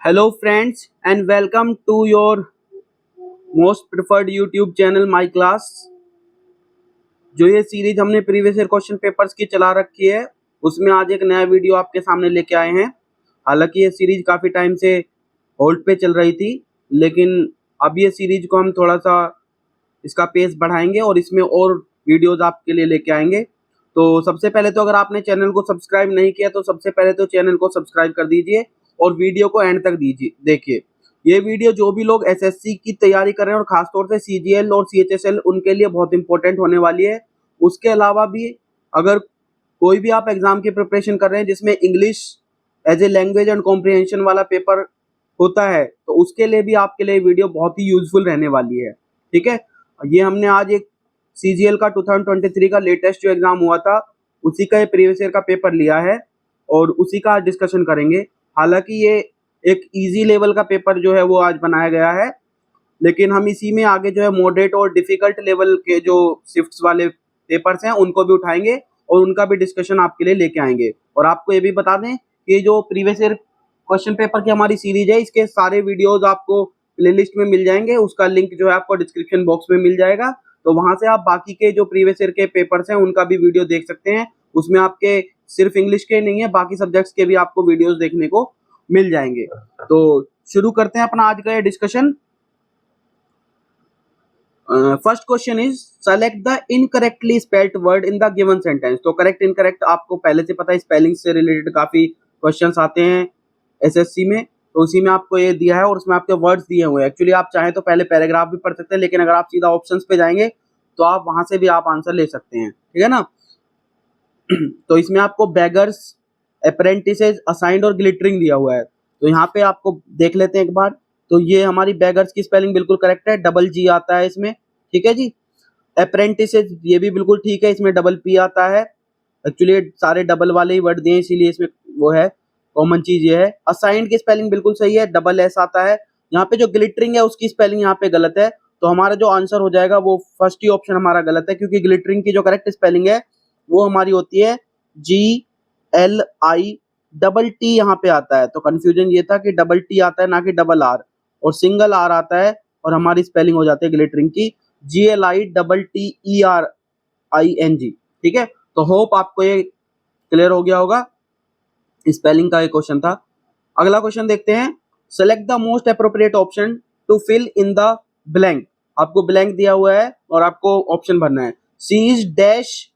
Hello friends and welcome to your most preferred YouTube channel My Class। जो ये series हमने previous year question papers की चला रखी है उसमें आज एक नया वीडियो आपके सामने लेके आए हैं। हालांकि ये सीरीज काफ़ी टाइम से होल्ड पे चल रही थी, लेकिन अब ये सीरीज को हम थोड़ा सा इसका पेस बढ़ाएंगे और इसमें और वीडियोज़ आपके लिए लेके आएंगे। तो सबसे पहले तो अगर आपने चैनल को सब्सक्राइब नहीं किया तो सबसे पहले तो चैनल को सब्सक्राइब कर दीजिए और वीडियो को एंड तक दीजिए देखिए। ये वीडियो जो भी लोग एसएससी की तैयारी कर रहे हैं और खासतौर से सीजीएल और सीएचएसएल उनके लिए बहुत इंपॉर्टेंट होने वाली है। उसके अलावा भी अगर कोई भी आप एग्जाम की प्रिपरेशन कर रहे हैं जिसमें English as a language and comprehension वाला पेपर होता है तो उसके लिए भी आपके लिए वीडियो बहुत ही यूजफुल रहने वाली है। ठीक है, ये हमने आज एक सीजीएल का 2023 का लेटेस्ट जो एग्जाम हुआ था उसी का ये प्रीवियस ईयर का पेपर लिया है और उसी का आज डिस्कशन करेंगे। हालांकि ये एक इजी लेवल का पेपर जो है वो आज बनाया गया है, लेकिन हम इसी में आगे जो है मॉडरेट और डिफिकल्ट लेवल के जो शिफ्ट्स वाले पेपर्स हैं उनको भी उठाएंगे और उनका भी डिस्कशन आपके लिए लेके आएंगे। और आपको ये भी बता दें कि जो प्रीवियस ईयर क्वेश्चन पेपर की हमारी सीरीज है इसके सारे वीडियोज आपको प्लेलिस्ट में मिल जाएंगे। उसका लिंक जो है आपको डिस्क्रिप्शन बॉक्स में मिल जाएगा, तो वहां से आप बाकी के जो प्रीवियस ईयर के पेपर्स हैं उनका भी वीडियो देख सकते हैं। उसमें आपके सिर्फ इंग्लिश के नहीं है, बाकी सब्जेक्ट्स के भी आपको वीडियोस देखने को मिल जाएंगे। तो शुरू करते हैं अपना आज का ये discussion. First question is select the incorrectly spelled word in the given sentence. तो करेक्ट इनकरेक्ट आपको पहले से पता है, स्पेलिंग से रिलेटेड काफी क्वेश्चंस आते हैं एसएससी में, तो उसी में आपको ये दिया है और उसमें आपके वर्ड्स दिए हुए हैं। एक्चुअली आप चाहें तो पहले पैराग्राफ भी पढ़ सकते हैं, लेकिन अगर आप सीधा ऑप्शंस पे जाएंगे तो आप वहां से भी आप आंसर ले सकते हैं। ठीक है ना। तो इसमें आपको बेगर्स, अप्रेंटिसेस, असाइंड और ग्लिटरिंग दिया हुआ है। तो यहाँ पे आपको देख लेते हैं एक बार। तो ये हमारी बेगर्स की स्पेलिंग बिल्कुल करेक्ट है, डबल जी आता है इसमें। ठीक है जी। अप्रेंटिसेस ये भी बिल्कुल ठीक है, इसमें डबल पी आता है। एक्चुअली सारे डबल वाले ही वर्ड दिए इसीलिए इसमें वो है, कॉमन चीज ये है। असाइंड की स्पेलिंग बिल्कुल सही है, डबल एस आता है। यहाँ पे जो ग्लिटरिंग है उसकी स्पेलिंग यहाँ पे गलत है, तो हमारा जो आंसर हो जाएगा वो फर्स्ट ही ऑप्शन हमारा गलत है, क्योंकि ग्लिटरिंग की जो करेक्ट स्पेलिंग है वो हमारी होती है GLI, डबल टी यहाँ पे आता है। तो कंफ्यूजन ये था कि डबल टी आता है ना कि डबल आर, और सिंगल आर आता है और हमारी स्पेलिंग हो जाती है ग्लिटरिंग की GLITTERING। ठीक है, तो होप आपको ये क्लियर हो गया होगा। स्पेलिंग का एक क्वेश्चन था। अगला क्वेश्चन देखते हैं। Select the most appropriate option to fill in the blank. आपको ब्लैंक दिया हुआ है और आपको ऑप्शन भरना है। She is dash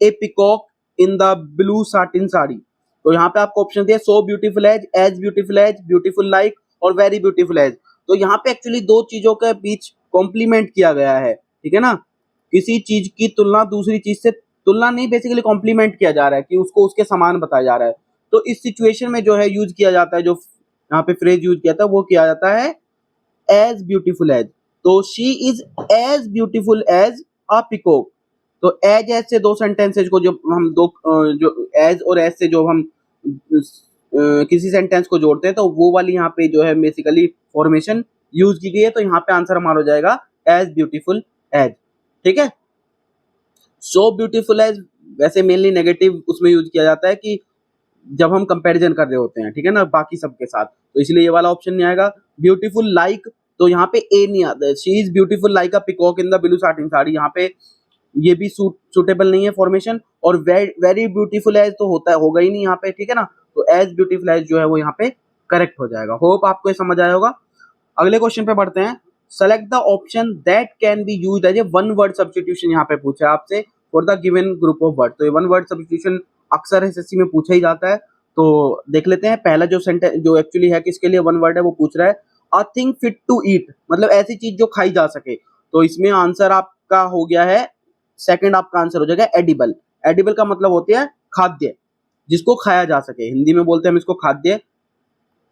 a peacock in the blue satin sari. तो यहाँ पे आपको ऑप्शन दिया so beautiful as beautiful like और वेरी ब्यूटीफुल एज। तो यहाँ पे एक्चुअली दो चीजों के बीच कॉम्प्लीमेंट किया गया है। ठीक है ना, किसी चीज की तुलना दूसरी चीज से, तुलना नहीं बेसिकली कॉम्प्लीमेंट किया जा रहा है कि उसको उसके समान बताया जा रहा है। तो इस सिचुएशन में जो है यूज किया जाता है, जो यहाँ पे फ्रेज यूज किया था वो किया जाता है एज ब्यूटीफुल एज। तो she is as beautiful as a peacock. तो एज एज से दो सेंटेंसेज को जब हम जो एज और एज से जो हम किसी सेंटेंस को जोड़ते हैं तो वो वाली यहाँ पे जो है बेसिकली फॉर्मेशन यूज की गई है। तो यहाँ पे आंसर हमारा हो जाएगा एज ब्यूटीफुल एज। ठीक है, सो ब्यूटीफुल एज वैसे मेनली नेगेटिव उसमें यूज किया जाता है कि जब हम कंपैरिजन कर रहे होते हैं, ठीक है ना, बाकी सबके साथ, तो इसलिए ये वाला ऑप्शन नहीं आएगा। ब्यूटीफुल लाइक, तो यहाँ पे ए नहीं आता है। She is beautiful like a peacock in the blue satin sari, यहाँ पे ये भी सूटेबल नहीं है फॉर्मेशन। और वेरी ब्यूटीफुल एज तो होगा ही नहीं यहाँ पे। ठीक है ना, तो एज ब्यूटीफुल एज जो है वो यहाँ पे करेक्ट हो जाएगा। होप आपको ये समझ आया होगा। अगले क्वेश्चन पे बढ़ते हैं। Select the option that can be used as a one word substitution. यहाँ पे पूछा है आपसे for the given group of word. तो ये वन वर्ड सब्स्टिट्यूशन अक्सर एसएससी में पूछा ही जाता है। तो देख लेते हैं। पहला जो सेंटेंस जो एक्चुअली है किसके लिए वन वर्ड है, वो पूछ रहा है a thing fit to eat, मतलब ऐसी चीज जो खाई जा सके। तो इसमें आंसर आपका हो गया है, सेकंड आपका आंसर हो जाएगा एडिबल। एडिबल का मतलब होती है खाद्य, जिसको खाया जा सके। हिंदी में बोलते हैं हम इसको खाद्य,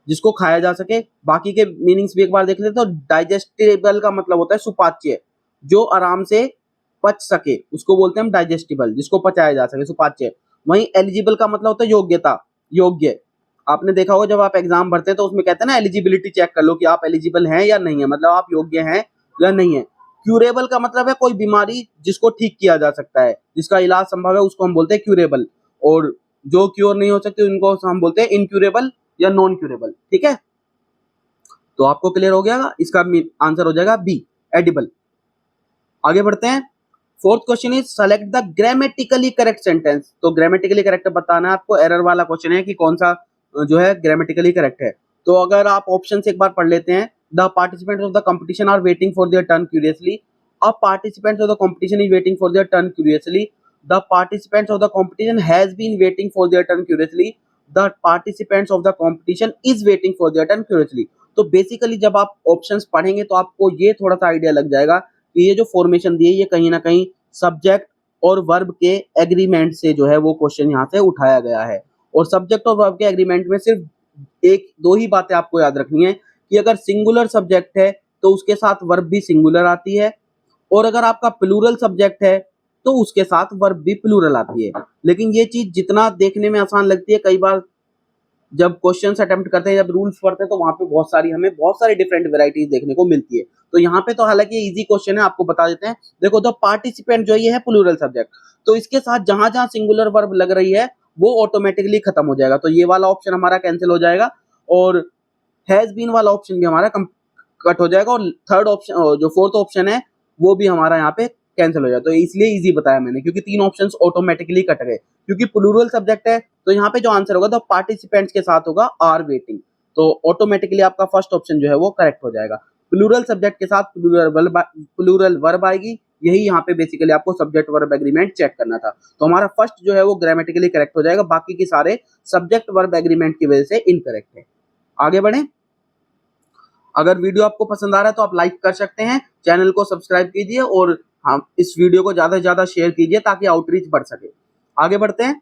जिसको खाया जा सके। बाकी के मीनिंग्स भी एक बार देख लेते हैं। तो डाइजेस्टेबल का मतलब होता है सुपाच्य, जो आराम से पच सके उसको बोलते हैं हम डाइजेस्टिबल, जिसको पचाया जा सके, सुपाच्य। वहीं एलिजिबल का मतलब होता है योग्यता, योग्य। आपने देखा होगा जब आप एग्जाम भरते हैं तो उसमें कहते हैं ना एलिजिबिलिटी चेक कर लो कि आप एलिजिबल हैं या नहीं है, मतलब आप योग्य हैं या नहीं है। क्यूरेबल का मतलब है कोई बीमारी जिसको ठीक किया जा सकता है, जिसका इलाज संभव है, उसको हम बोलते हैं क्यूरेबल। और जो क्योर नहीं हो सकते उनको हम बोलते हैं इनक्यूरेबल या नॉन क्यूरेबल। ठीक है, तो आपको क्लियर हो गया, इसका आंसर हो जाएगा बी, एडिबल। आगे बढ़ते हैं। Fourth question is select the grammatically correct sentence. तो ग्रामेटिकली करेक्ट बताना है आपको, एरर वाला क्वेश्चन है कि कौन सा जो है ग्रामेटिकली करेक्ट है। तो अगर आप ऑप्शन एक बार पढ़ लेते हैं, the participants of the competition are waiting for their turn curiously, a participants of the competition is waiting for their turn curiously, the participants of the competition has been waiting for their turn curiously, the participants of the competition is waiting for their turn curiously. तो basically जब आप options पढ़ेंगे तो आपको ये थोड़ा सा idea लग जाएगा कि ये जो फॉर्मेशन दी है ये कहीं ना कहीं सब्जेक्ट और वर्ब के एग्रीमेंट से जो है वो क्वेश्चन यहाँ से उठाया गया है। और सब्जेक्ट और वर्ब के एग्रीमेंट में सिर्फ एक दो ही बातें आपको याद रखनी है कि अगर सिंगुलर सब्जेक्ट है तो उसके साथ वर्ब भी सिंगुलर आती है, और अगर आपका प्लूरल सब्जेक्ट है तो उसके साथ वर्ब भी प्लूरल आती है। लेकिन ये चीज जितना देखने में आसान लगती है, कई बार जब क्वेश्चन अटेम्प्ट करते हैं, जब रूल्स पढ़ते हैं, तो वहां पे हमें बहुत सारी डिफरेंट वेराइटीज देखने को मिलती है। तो यहाँ पे तो हालांकि इजी क्वेश्चन है, आपको बता देते हैं। देखो द पार्टिसिपेंट जो ये है प्लूरल सब्जेक्ट, तो इसके साथ जहां जहां सिंगुलर वर्ब लग रही है वो ऑटोमेटिकली खत्म हो जाएगा, तो ये वाला ऑप्शन हमारा कैंसिल हो जाएगा, और हैज बीन वाला ऑप्शन भी हमारा कट हो जाएगा, और थर्ड ऑप्शन जो फोर्थ ऑप्शन है वो भी हमारा यहाँ पे कैंसिल हो जाएगा। तो इसलिए इजी बताया मैंने, क्योंकि तीन ऑप्शंस ऑटोमेटिकली कट गए। क्योंकि प्लूरल सब्जेक्ट है तो यहाँ पे जो आंसर होगा द पार्टिसिपेंट्स के साथ होगा आर वेटिंग, तो ऑटोमेटिकली आपका फर्स्ट ऑप्शन जो है वो करेक्ट हो जाएगा। प्लूरल सब्जेक्ट के साथ प्लूरल वर्ब आएगी, यही यहाँ पे बेसिकली आपको सब्जेक्ट वर्ब एग्रीमेंट चेक करना था। तो हमारा फर्स्ट जो है वो ग्रामेटिकली करेक्ट हो जाएगा, बाकी के सारे सब्जेक्ट वर्ब एग्रीमेंट की वजह से इनकरेक्ट है। आगे बढ़े। अगर वीडियो आपको पसंद आ रहा है तो आप लाइक कर सकते हैं, चैनल को सब्सक्राइब कीजिए, और हम इस वीडियो को ज्यादा से ज्यादा शेयर कीजिए ताकि आउटरीच बढ़ सके। आगे बढ़ते हैं।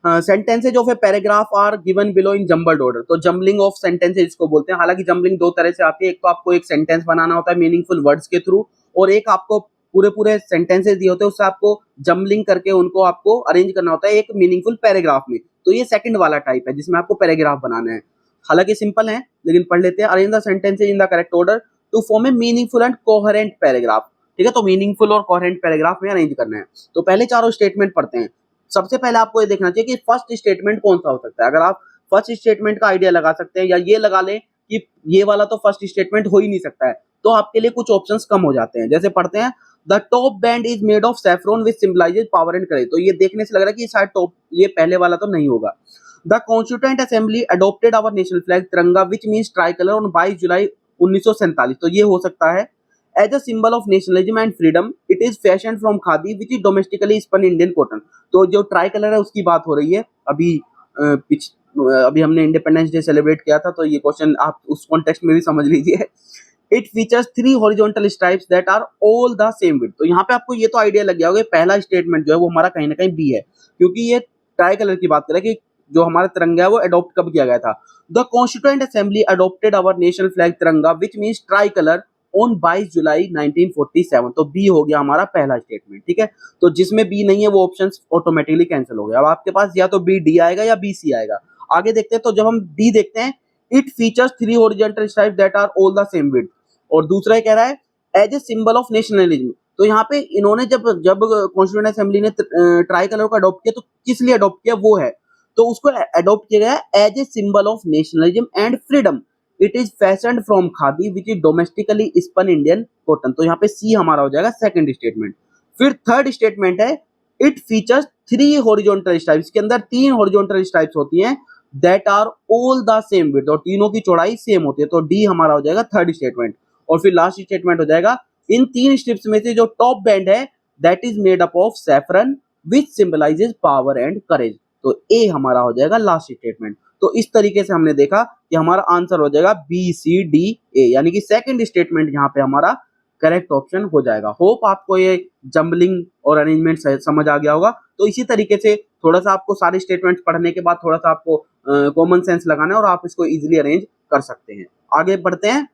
Sentences of a paragraph are given below in jumbled order. तो जम्बलिंग ऑफ सेंटेंसेज इसको बोलते हैं। हालांकि जम्बलिंग दो तरह से आती है, एक तो आपको एक सेंटेंस बनाना होता है मीनिंगफुल वर्ड्स के थ्रू, और एक आपको पूरे पूरे सेंटेंसेज दिए होते हैं, उससे आपको जम्बलिंग करके उनको आपको अरेंज करना होता है एक मीनिंगफुल पैराग्राफ में। तो ये सेकंड वाला टाइप है जिसमें आपको पैराग्राफ बनाना है। हालांकि सिंपल है लेकिन पढ़ लेते हैं। Arrange the sentences in the correct order to form a meaningful and coherent paragraph. ठीक है, तो मीनिंगफुल और कोहेरेंट पैराग्राफ में अरेंज करना है। तो पहले चारों स्टेटमेंट पढ़ते हैं। सबसे पहले आपको ये देखना चाहिए कि फर्स्ट स्टेटमेंट कौन सा हो सकता है। अगर आप फर्स्ट स्टेटमेंट का आइडिया लगा सकते हैं, या ये लगा लें कि ये वाला तो फर्स्ट स्टेटमेंट हो ही नहीं सकता है, तो आपके लिए कुछ ऑप्शंस कम हो जाते हैं। जैसे पढ़ते हैं the top band is made of saffron which symbolizes power and courage. तो ये देखने से लग रहा है कि शायद टॉप, ये पहले वाला तो नहीं होगा। The constituent assembly adopted our national flag Tiranga which means tricolour on 22 July 1947। तो ये हो सकता है as a symbol of nationalism and freedom it is fashion from khadi which is domestically spun Indian cotton. तो जो ट्राई कलर है उसकी बात हो रही है। अभी हमने इंडिपेंडेंस डे सेलिब्रेट किया था, तो ये क्वेश्चन आप उस कॉन्टेक्स्ट में भी समझ लीजिए। It features 3 horizontal stripes that are all the same width. तो यहाँ पे आपको ये तो आइडिया लग गया होगा पहला स्टेटमेंट जो है वो हमारा कहीं ना कहीं बी है, क्योंकि ये ट्राई कलर की बात कर रहा है कि जो हमारा तिरंगा है वो अडॉप्ट कब किया गया था। The constituent assembly adopted our national flag Tiranga which means tricolour on 22 July 1947। तो बी हो गया हमारा पहला स्टेटमेंट। ठीक है, तो जिसमें बी नहीं है वो ऑप्शन ऑटोमेटिकली कैंसिल हो गया। अब आपके पास या तो बी डी आएगा या बी सी आएगा। आगे देखते हैं। तो जब हम डी देखते हैं, it features 3 horizontal stripes that are all the same width, और दूसरा कह रहा है as a symbol of nationalism. तो यहाँ पे इन्होंने जब कॉन्स्टिट्यूएंट असेंबली ने ट्राई कलर को अडॉप्ट किया तो किस लिए अडॉप्ट किया वो है, तो उसको अडॉप्ट किया गया as a symbol of nationalism and freedom. It is fashioned from khadi which is domestically spun Indian cotton. तो यहाँ पे सी हमारा हो जाएगा सेकंड स्टेटमेंट। फिर थर्ड स्टेटमेंट है इट फीचर्स 3 हॉरिजॉन्टल स्ट्राइप्स। के अंदर 3 हॉरिजॉन्टल स्ट्राइप्स होती हैं that are all the same width, और तीनों की चौड़ाई सेम होती है। तो डी हमारा हो जाएगा थर्ड स्टेटमेंट। और फिर लास्ट स्टेटमेंट हो जाएगा इन 3 स्ट्रिप्स में से जो टॉप बैंड है that is made up of saffron which symbolizes power and courage. तो ए हमारा हो जाएगा लास्ट स्टेटमेंट। तो इस तरीके से हमने देखा कि हमारा आंसर हो जाएगा बी सी डी ए, यानी कि सेकंड स्टेटमेंट यहाँ पे हमारा करेक्ट ऑप्शन हो जाएगा। होप आपको ये जम्बलिंग और अरेंजमेंट समझ आ गया होगा। तो इसी तरीके से थोड़ा सा आपको सारे स्टेटमेंट्स पढ़ने के बाद थोड़ा सा आपको कॉमन सेंस लगाना है और आप इसको इजीली अरेंज कर सकते हैं। आगे बढ़ते हैं।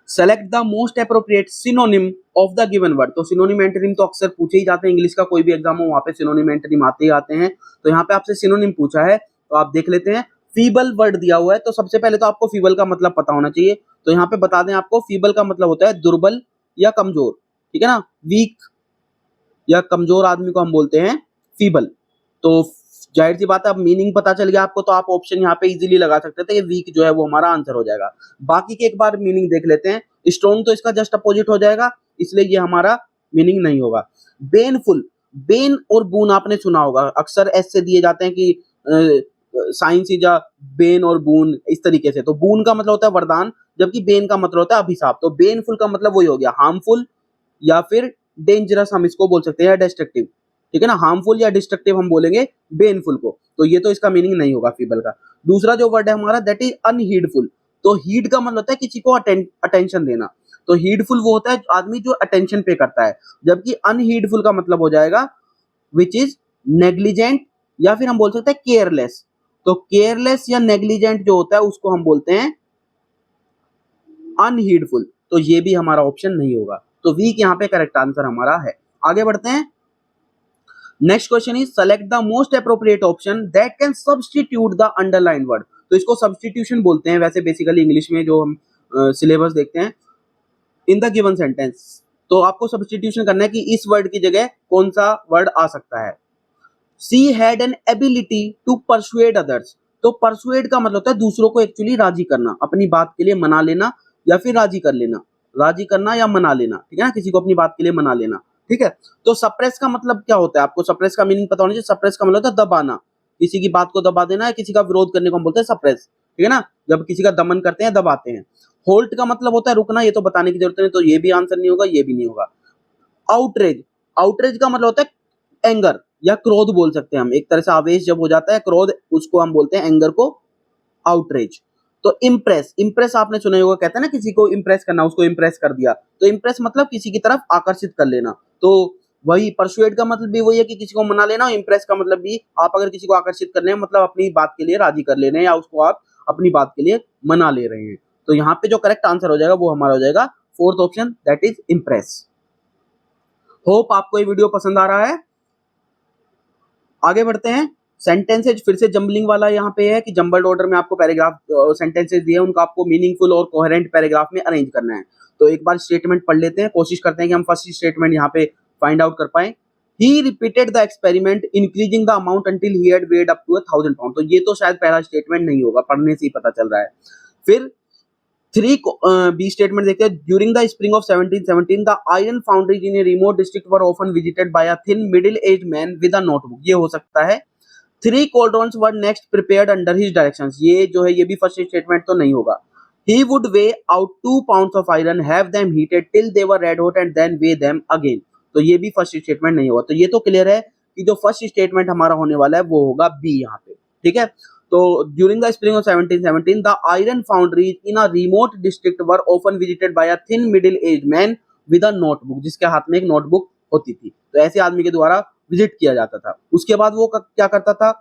Select the most appropriate synonym of the given word. तो सिनोनिम एंटोनिम तो अक्सर पूछे ही जाते हैं, इंग्लिश का कोई भी एग्जाम हो वहाँ पे सिनोनिम एंटोनिम आते ही आते हैं। तो यहाँ पे आपसे सिनोनिम पूछा है, तो आप देख लेते हैं। फीबल वर्ड दिया हुआ है, तो सबसे पहले तो आपको फीबल का मतलब पता होना चाहिए। तो यहाँ पे बता दें आपको, फीबल का मतलब होता है दुर्बल या कमजोर। ठीक है ना, वीक या कमजोर आदमी को हम बोलते हैं फीबल। तो जाहिर सी बात है, अब मीनिंग पता चल गया आपको तो आप ऑप्शन यहाँ पे इजीली लगा सकते थे, ये वीक जो है वो हमारा आंसर हो जाएगा। बाकी के एक बार मीनिंग देख लेते हैं। स्ट्रॉन्ग तो इसका जस्ट अपोजिट हो जाएगा, इसलिए ये हमारा मीनिंग नहीं होगा। बेनफुल, बेन और बून आपने सुना होगा, अक्सर ऐसे दिए जाते हैं कि साइंस इज अ बेन और बून, इस तरीके से। तो बून का मतलब होता है वरदान, जबकि बेन का मतलब होता है अभिशाप। तो बेनफुल का मतलब वही हो गया हार्मफुल या फिर डेंजरस, हम इसको बोल सकते हैं, डिस्ट्रक्टिव, ठीक है ना। हार्मफुल या डिस्ट्रक्टिव हम बोलेंगे बेनफुल को, तो ये तो इसका मीनिंग नहीं होगा फीबल का। दूसरा जो वर्ड है हमारा दैट इज अनहीडफुल। तो हीड का मतलब होता है किसी को अटेंशन देना, तो हीडफुल वो होता है आदमी जो अटेंशन पे करता है, जबकि अनहीडफुल का मतलब हो जाएगा विच इज नेग्लिजेंट, या फिर हम बोल सकते हैं केयरलेस। तो केयरलेस या नेग्लिजेंट जो होता है उसको हम बोलते हैं अनहीडफुल। तो ये भी हमारा ऑप्शन नहीं होगा, तो वीक यहाँ पे करेक्ट आंसर हमारा है। आगे बढ़ते हैं। Next question is select the most appropriate option that can substitute the underline word. तो इसको सब्स्टिट्यूशन बोलते हैं वैसे बेसिकली इंग्लिश में, जो हम सिलेबस देखते हैं इन द गिवन सेंटेंस। तो आपको सब्स्टिट्यूशन करना है कि इस वर्ड की जगह कौन सा वर्ड आ सकता है। She had an ability to persuade others. तो परसुएड का मतलब होता है दूसरों को एक्चुअली राजी करना, अपनी बात के लिए मना लेना या फिर राजी कर लेना, राजी करना या मना लेना, ठीक है ना, किसी को अपनी बात के लिए मना लेना, ठीक है। तो सप्रेस का मतलब क्या होता है, आपको सप्रेस का मीनिंग पता होना चाहिए। सप्रेस का मतलब होता है दबाना, किसी की बात को दबा देना है, किसी का विरोध करने को हम बोलते हैं सप्रेस, ठीक है ना, जब किसी का दमन करते हैं, दबाते हैं। होल्ट का मतलब होता है रुकना, ये तो बताने की जरूरत नहीं, तो ये भी आंसर नहीं होगा, ये भी नहीं होगा। आउटरेज, आउटरेज का मतलब होता है एंगर या क्रोध बोल सकते हैं हम, एक तरह से आवेश जब हो जाता है, क्रोध, उसको हम बोलते हैं एंगर को आउटरेज। तो इम्प्रेस, इम्प्रेस आपने सुना होगा, कहते हैं ना किसी को इम्प्रेस करना, उसको इम्प्रेस कर दिया। तो इम्प्रेस मतलब किसी की तरफ आकर्षित कर लेना। तो वही परसुएड का मतलब भी वही है कि किसी को मना लेना, और इम्प्रेस का मतलब भी आप अगर किसी को आकर्षित कर रहे हैं मतलब अपनी बात के लिए राजी कर ले रहे हैं, या उसको आप अपनी बात के लिए मना ले रहे हैं। तो यहाँ पे जो करेक्ट आंसर हो जाएगा वो हमारा हो जाएगा fourth option, that is impress. Hope आपको ये वीडियो पसंद आ रहा है। आगे बढ़ते हैं। सेंटेंसेज फिर से जंबलिंग वाला यहाँ पे है कि जंबल्ड ऑर्डर में आपको पैराग्राफ सेंटेंसेज दिए, उनको आपको मीनिंगफुल और कोहेरेंट पैराग्राफ में अरेंज करना है। तो एक बार स्टेटमेंट पढ़ लेते हैं, कोशिश करते हैं कि हम फर्स्ट स्टेटमेंट यहाँ पे फाइंड आउट कर पाए। He repeated the experiment increasing the amount until he had weighed up to 1000 pound. तो ये तो शायद पहला स्टेटमेंट नहीं होगा, पढ़ने से ही पता चल रहा है। फिर थ्री बी स्टेटमेंट देखते हैं। During the spring of 1717 the iron foundries in a remote district were often visited by a thin middle age man with a notebook. ये हो सकता है। 3 cauldrons were next prepared under his directions। ये जो है ये भी फर्स्ट स्टेटमेंट तो नहीं होगा। He would weigh out 2 pounds of iron, have them heated till they were red hot and then weigh them again। तो ये भी फर्स्ट स्टेटमेंट नहीं होगा। तो ये तो क्लियर है कि जो फर्स्ट स्टेटमेंट हमारा होने वाला है वो होगा बी यहाँ पे, ठीक है। तो during the spring of 1717 the iron foundries in a remote district were often visited by a thin middle age man with a notebook, जिसके हाथ में एक नोटबुक होती थी। तो ऐसे आदमी के द्वारा विजिट किया जाता था। उसके बाद वो क्या करता था,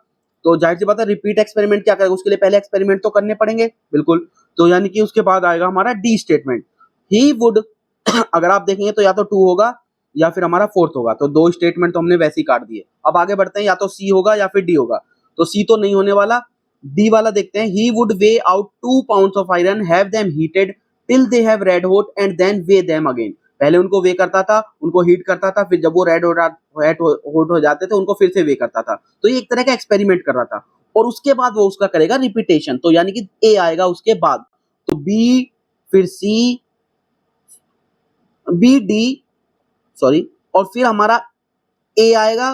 तो जाहिर सी बात है रिपीट एक्सपेरिमेंट क्या करेगा, उसके लिए पहले एक्सपेरिमेंट तो करने पड़ेंगे, बिल्कुल। तो यानी कि उसके बाद आएगा हमारा डी स्टेटमेंट, ही वुड अगर आप देखेंगे तो या तो 2 होगा या फिर हमारा फोर्थ होगा। तो 2 स्टेटमेंट तो हमने वैसे ही काट दिए। अब आगे बढ़ते हैं, या तो सी होगा या फिर डी होगा। तो सी तो नहीं होने वाला, डी वाला देखते हैं। He would weigh out 2 pounds of iron, have them heated till they have red hot and then weigh them again. पहले उनको वे करता था, उनको हीट करता था, फिर जब वो रेड हॉट हो जाते थे उनको फिर से वे करता था। तो ये एक तरह का एक्सपेरिमेंट कर रहा था, और उसके बाद वो उसका करेगा रिपीटेशन। तो यानी कि ए आएगा उसके बाद। तो बी, फिर सी, बी डी सॉरी, और फिर हमारा ए आएगा,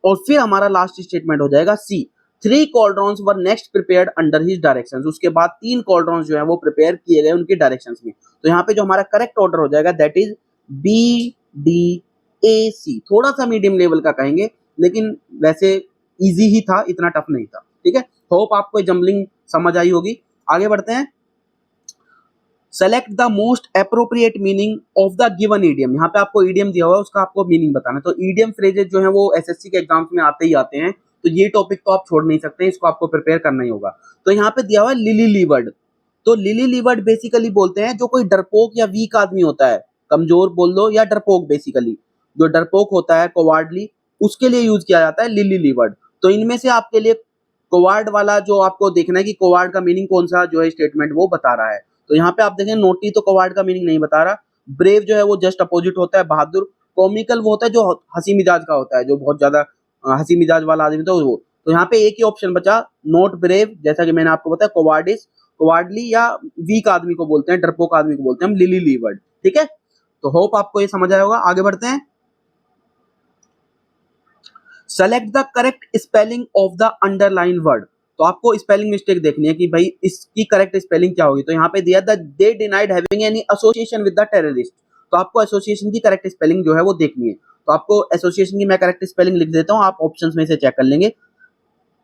और फिर हमारा लास्ट स्टेटमेंट हो जाएगा C. 3 cauldrons were next prepared under his directions. उसके बाद 3 cauldrons जो है वो प्रिपेयर किए गए उनके डायरेक्शंस में। तो यहाँ पे जो हमारा करेक्ट ऑर्डर हो जाएगा that is B D A C. थोड़ा सा मीडियम लेवल का कहेंगे, लेकिन वैसे इजी ही था, इतना टफ नहीं था, ठीक है। होप आपको जंबलिंग समझ आई होगी। आगे बढ़ते हैं। Select the most appropriate meaning of the given idiom. यहाँ पे आपको ईडियम दिया हुआ है, उसका आपको मीनिंग बताना है। तो ईडियम फ्रेजेस जो है वो एसएससी के एग्जाम्स में आते ही आते हैं, तो ये टॉपिक तो आप छोड़ नहीं सकते, इसको आपको प्रिपेयर करना ही होगा। तो यहाँ पे दिया हुआ है लिली लीवर्ड। तो लिली लीवर्ड बेसिकली बोलते हैं जो कोई डरपोक या वीक आदमी होता है, कमजोर बोल दो या डरपोक, बेसिकली जो डरपोक होता है, कोवार्डली, उसके लिए यूज किया जाता है लिली लीवर्ड। तो इनमें से आपके लिए कोवार्ड वाला जो आपको देखना है कि कोवार्ड का मीनिंग कौन सा जो है स्टेटमेंट वो बता रहा है। तो यहाँ पे आप देखें नोटी तो कोवार्ड का मीनिंग नहीं बता रहा। ब्रेव जो है वो जस्ट अपोजिट होता है, बहादुर। कॉमिकल वो होता है जो हंसी मिजाज का होता है, जो बहुत ज्यादा हंसी मिजाज वाला आदमी होता है वो। तो यहाँ पे एक ही ऑप्शन बचा, नॉट ब्रेव, जैसा कि मैंने आपको बताया, कोवार्डिस, कोवार्डली या वीक आदमी को बोलते हैं, डरपोक आदमी को बोलते हैं हम, लिली लीवर्ड। ठीक है, तो होप आपको ये समझ आया होगा। आगे बढ़ते हैं। Select the correct spelling of the underline word. तो आपको स्पेलिंग मिस्टेक देखनी है कि भाई इसकी करेक्ट स्पेलिंग क्या होगी। तो यहाँ पे दिया दे denied having any association with the terrorist. तो आपको एसोसिएशन की करेक्ट स्पेलिंग जो है वो देखनी है। तो आपको एसोसिएशन की मैं करेक्ट स्पेलिंग लिख देता हूँ, आप ऑप्शंस में से चेक कर लेंगे।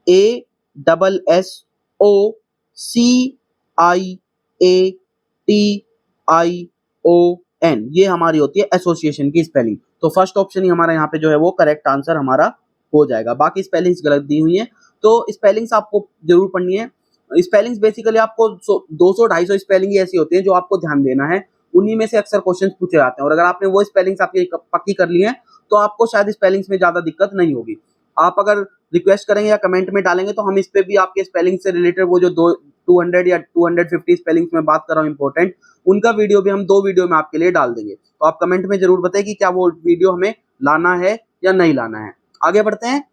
ASSOCIATION, ये हमारी होती है एसोसिएशन की स्पेलिंग। तो फर्स्ट ऑप्शन ही हमारा यहाँ पे जो है वो करेक्ट आंसर हमारा हो जाएगा। बाकी स्पेलिंग्स गलत दी हुई हैं, तो स्पेलिंग्स आपको जरूर पढ़नी है। स्पेलिंग्स बेसिकली आपको 200-250 स्पेलिंग ऐसी होती है जो आपको ध्यान देना है, उन्हीं में से अक्सर क्वेश्चंस पूछे जाते हैं। और अगर आपने वो स्पेलिंग्स आपकी पक्की कर ली हैं तो आपको शायद स्पेलिंग्स में ज्यादा दिक्कत नहीं होगी। आप अगर रिक्वेस्ट करेंगे या कमेंट में डालेंगे तो हम इस पे भी आपके स्पेलिंग से रिलेटेड वो जो 200 या 250 स्पेलिंग्स में बात कर रहा हूँ इंपॉर्टेंट, उनका वीडियो भी हम 2 वीडियो में आपके लिए डाल देंगे। तो आप कमेंट में जरूर बताएं कि क्या वो वीडियो हमें लाना है या नहीं लाना है। आगे बढ़ते हैं।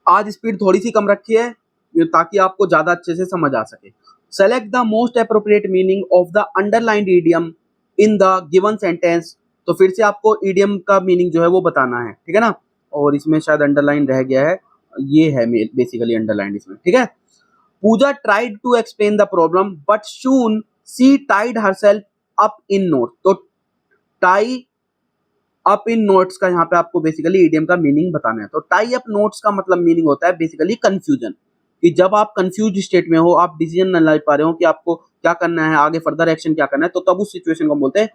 आज स्पीड थोड़ी सी कम रखी है ताकि आपको ज्यादा अच्छे से समझ आ सके। Select the most appropriate meaning of the underlined idiom in the given sentence. तो फिर से आपको ईडियम का मीनिंग जो है वो बताना है, ठीक है ना। और इसमें शायद अंडरलाइन रह गया है, ये है बेसिकली अंडरलाइन इसमें, ठीक है। Pooja tried to explain the problem but soon she tied herself up in knot. तो टाई अप इन नोट्स का यहाँ पे आपको बेसिकली ईडियम का मीनिंग बताना है। तो टाई अप नोट्स का मतलब मीनिंग होता है बेसिकली कंफ्यूजन, कि जब आप कंफ्यूज स्टेट में हो, आप डिसीजन न ले पा रहे हो कि आपको क्या करना है, आगे फर्दर एक्शन क्या करना है, तो तब उस सिचुएशन को बोलते हैं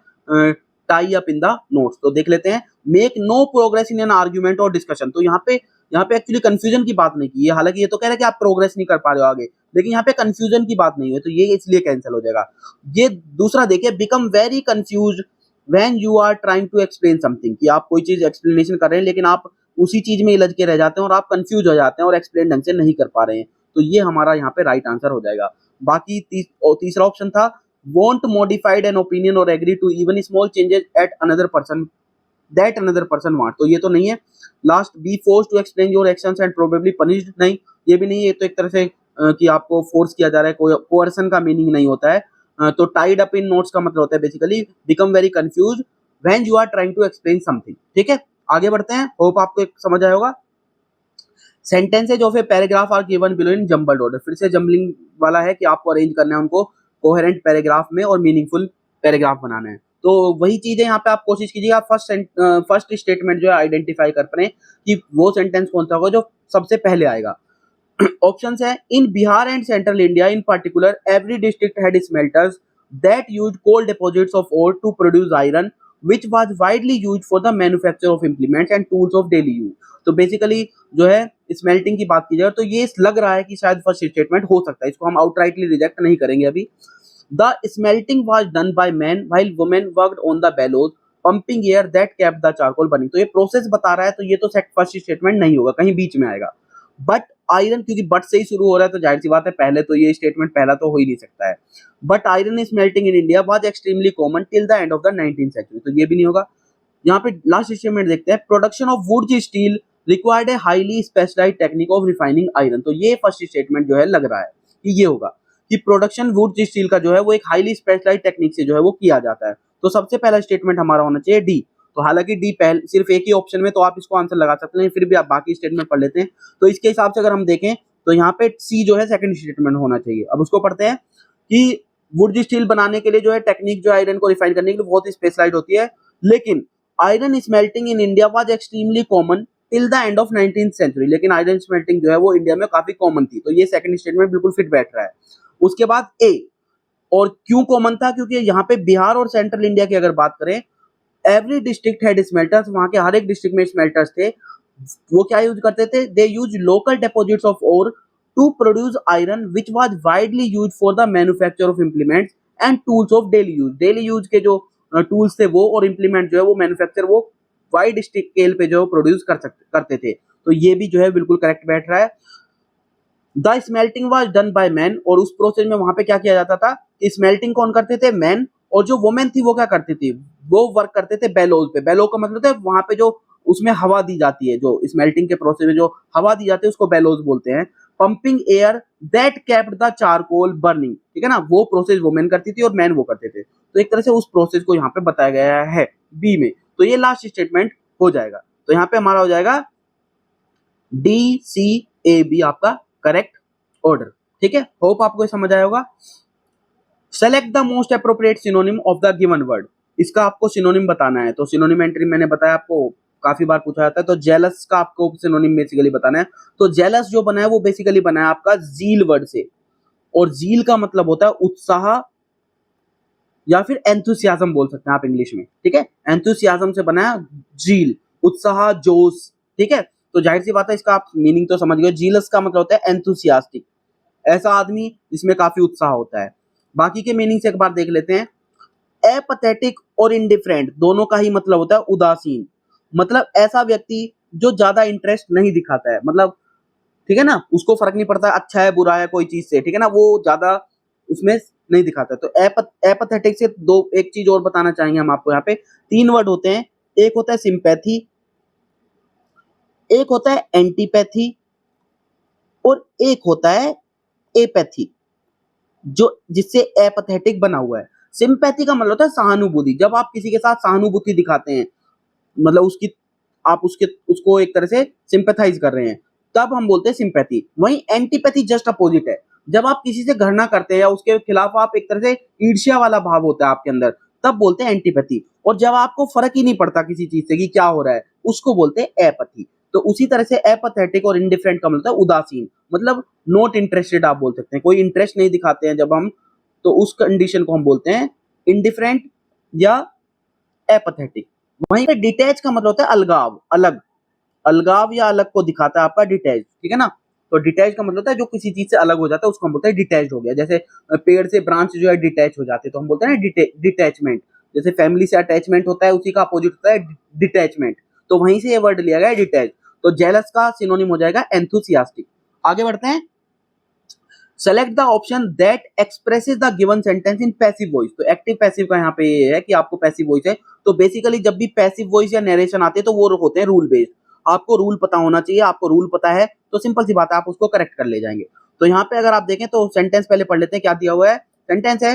tie up in the knots. तो देख लेते हैं। Make no progress in an argument और डिस्कशन। तो यहाँ पे एक्चुअली कंफ्यूजन की बात नहीं की है, हालांकि ये तो कह रहा है कि आप प्रोग्रेस नहीं कर पा रहे हो आगे, लेकिन यहाँ पे कंफ्यूजन की बात नहीं है, तो ये इसलिए कैंसिल हो जाएगा। ये दूसरा देखिए, become very confuse when you are trying to explain something, कि आप कोई चीज एक्सप्लेनेशन कर रहे हैं लेकिन आप उसी चीज में उलझ के रह जाते हैं और आप कंफ्यूज हो जाते हैं और एक्सप्लेन ढंग से नहीं कर पा रहे हैं। तो ये हमारा यहाँ पे राइट आंसर हो जाएगा। बाकी तीसरा ऑप्शन था वॉन्ट मॉडिफाइड एन ओपिनियन और agree to even small changes at another person that another person want. तो ये तो नहीं है। Last, be force to explain your actions and probably punished. नहीं, ये भी नहीं है। ये तो एक तरह से कि आपको फोर्स किया जा रहा है, कोई कोअर्सन का मीनिंग नहीं होता है। तो टाइड अप इन नोट्स का मतलब होता है basically become very confuse when you are trying to explain something. ठीक है, आगे बढ़ते हैं। होप आपको समझ आया होगा। Sentences of a paragraph are given below in jumbled order. फिर से जम्बलिंग वाला है कि आपको अरेंज करना है उनको कोहेरेंट पैराग्राफ में और मीनिंगफुल पैराग्राफ बनाना है। तो वही चीज है, यहाँ पे आप कोशिश कीजिएगा फर्स्ट स्टेटमेंट जो है आइडेंटिफाई कर पाए कि वो सेंटेंस कौन सा होगा जो सबसे पहले आएगा। ऑप्शंस है, in Bihar and central India in particular every district had smelters that used coal deposits of ore to produce iron which was widely used for the manufacture of implements and tools of daily use। तो basically जो है smelting की बात की जाए तो ये लग रहा है कि शायद फर्स्ट स्टेटमेंट हो सकता है, इसको हम आउटराइटली रिजेक्ट नहीं करेंगे अभी। The smelting was done by man while women worked on the bellows pumping air that kept the charcoal burning. तो ये प्रोसेस बता रहा है, तो ये तो फर्स्ट स्टेटमेंट नहीं होगा, कहीं बीच में आएगा। बट आयरन, क्योंकि बट से ही शुरू हो रहा है तो जाहिर सी बात है पहले तो ये स्टेटमेंट पहला तो हो ही नहीं सकता है। But iron is melting in India was extremely common till the end of the 19th century. तो ये भी नहीं होगा। यहाँ पे लास्ट स्टेटमेंट देखते हैं, production of wood steel required a highly specialised technique of refining iron. तो ये फर्स्ट स्टेटमेंट जो है लग रहा है कि ये होगा कि प्रोडक्शन वुड स्टील का जो है वो एक हाईली स्पेशलाइज्ड टेक्निक से जो है वो किया जाता है। तो सबसे पहला स्टेटमेंट हमारा होना चाहिए डी। तो हालांकि डी पहले सिर्फ एक ही ऑप्शन में, तो आप इसको आंसर लगा सकते हैं, फिर भी आप बाकी स्टेटमेंट पढ़ लेते हैं। तो इसके हिसाब से अगर हम देखें तो यहाँ पे सी जो है सेकंड स्टेटमेंट होना चाहिए। अब उसको पढ़ते हैं कि वुड स्टील बनाने के लिए जो है टेक्निक जो आयरन को रिफाइन करने के लिए बहुत ही स्पेशलाइज्ड होती है, लेकिन iron smelting in India was extremely common till the end of 19th century. लेकिन आयरन स्मेल्टिंग जो है वो इंडिया में काफी कॉमन थी। तो ये सेकंड स्टेटमेंट बिल्कुल फिट बैठ रहा है। उसके बाद ए, और क्यों कॉमन था, क्योंकि यहाँ पे बिहार और सेंट्रल इंडिया की अगर बात करें, एवरी डिस्ट्रिक्ट हैड स्मेल्टर्स, वहां के हर एक डिस्ट्रिक्ट में स्मेल्टर्स थे। वो क्या यूज करते थे, they use local deposits of ore to produce iron which was widely used for the manufacture of implements and tools of daily use. Daily use के जो टूल्स थे वो और इंप्लीमेंट जो है वो मैन्युफैक्चर वो वाइड स्केल पे जो प्रोड्यूस करते थे। तो ये भी जो है बिल्कुल करेक्ट बैठ रहा है। The smelting was done by man, और उस प्रोसेस में वहां पे क्या किया जाता था, स्मेल्टिंग कौन करते थे, मैन, और जो वुमेन थी वो क्या करती थी, वो वर्क करते थे बेलोज पे। बेलो का मतलब है वहां पे जो उसमें हवा दी जाती है, जो स्मेल्टिंग के प्रोसेस में जो हवा दी जाती है उसको बेलोज बोलते हैं। Pumping air that kept the charcoal burning, ठीक है ना, वो प्रोसेस वुमेन करती थी और मैन वो करते थे। तो एक तरह से उस प्रोसेस को यहाँ पे बताया गया है बी में। तो ये लास्ट स्टेटमेंट हो जाएगा। तो यहाँ पे हमारा हो जाएगा DCAB आपका करेक्ट ऑर्डर। ठीक है, होप आपको समझ आया होगा। Select the most appropriate synonym of the given word, इसका आपको सिनोनिम बताना है। तो सिनोनिम एंट्री मैंने बताया आपको काफी बार पूछा जाता है। तो जेलस का आपको सिनोनिम बेसिकली बताना है। तो जेलस जो बना है वो बेसिकली बना है आपका जील वर्ड से, और जील का मतलब होता है उत्साह या फिर एंथुसियाज्म बोल सकते हैं आप इंग्लिश में। ठीक है, एंथुसियाज्म से बना है जील, उत्साह, जोश। ठीक है, तो जाहिर सी बात है इसका आप मीनिंग तो समझ गए। जीलस का मतलब होता है एंथुसियास्टिक, ऐसा आदमी जिसमें काफी उत्साह होता है। बाकी के मीनिंग से एक बार देख लेते हैं। एपैथेटिक और इंडिफरेंट दोनों का ही मतलब होता है उदासीन, मतलब ऐसा व्यक्ति जो ज्यादा इंटरेस्ट नहीं दिखाता है, मतलब ठीक है ना, उसको फर्क नहीं पड़ता अच्छा है बुरा है कोई चीज से, ठीक है ना, वो ज्यादा उसमें नहीं दिखाता। तो एपैथेटिक से दो एक चीज और बताना चाहेंगे हम आपको। यहाँ पे 3 वर्ड होते हैं, एक होता है सिंपैथी, एक होता है एंटीपैथी, और एक होता है एपैथी, जो जिससे एपैथेटिक बना हुआ है। सिंपैथी का मतलब होता है सहानुभूति, जब आप किसी के साथ सहानुभूति दिखाते हैं, मतलब उसकी आप उसको एक तरह से सिंपैथाइज कर रहे हैं, तब हम बोलते हैं सिंपैथी। वहीं एंटीपैथी जस्ट अपोजिट है, जब आप किसी से घृणा करते हैं या उसके खिलाफ आप एक तरह से ईर्ष्या वाला भाव होता है आपके अंदर, तब बोलते हैं एंटीपैथी। और जब आपको फर्क ही नहीं पड़ता किसी चीज से कि क्या हो रहा है, उसको बोलते हैं एपैथी। तो उसी तरह से एपैथेटिक और इंडिफरेंट का मतलब उदासीन, मतलब नॉट इंटरेस्टेड आप बोल सकते हैं, कोई इंटरेस्ट नहीं दिखाते हैं जब हम, तो उस कंडीशन को हम बोलते हैं इंडिफरेंट या एपैथेटिक। वहीं पे डिटैच का मतलब होता है अलगाव, अलग, अलगाव या अलग को दिखाता है आपका डिटैच। ठीक है ना, तो डिटैच का मतलब होता है जो किसी चीज से अलग हो जाता है उसको हम बोलते हैं डिटैच हो गया। जैसे पेड़ से ब्रांच जो है डिटैच हो जाते हैं तो हम बोलते हैं ना डिटैचमेंट। जैसे फैमिली से अटैचमेंट होता है, उसी का अपोजिट होता है डिटैचमेंट। तो वहीं से ये वर्ड लिया गया है डिटैच। तो जेलस का सिनोनिम हो जाएगा एंथुसियास्टिक। आगे बढ़ते हैं। Select the option that expresses the given sentence in passive voice. तो एक्टिव पैसिव का यहाँ पे ये है कि आपको पैसिव वॉइस है, तो बेसिकली जब भी पैसिव वॉइस या नरेशन आते हैं तो वो होते हैं रूल बेस्ड। आपको रूल पता होना चाहिए, आपको रूल पता है तो सिंपल सी बात है आप उसको करेक्ट कर ले जाएंगे। तो यहाँ पे अगर आप देखें तो सेंटेंस पहले पढ़ लेते हैं क्या दिया हुआ है। सेंटेंस है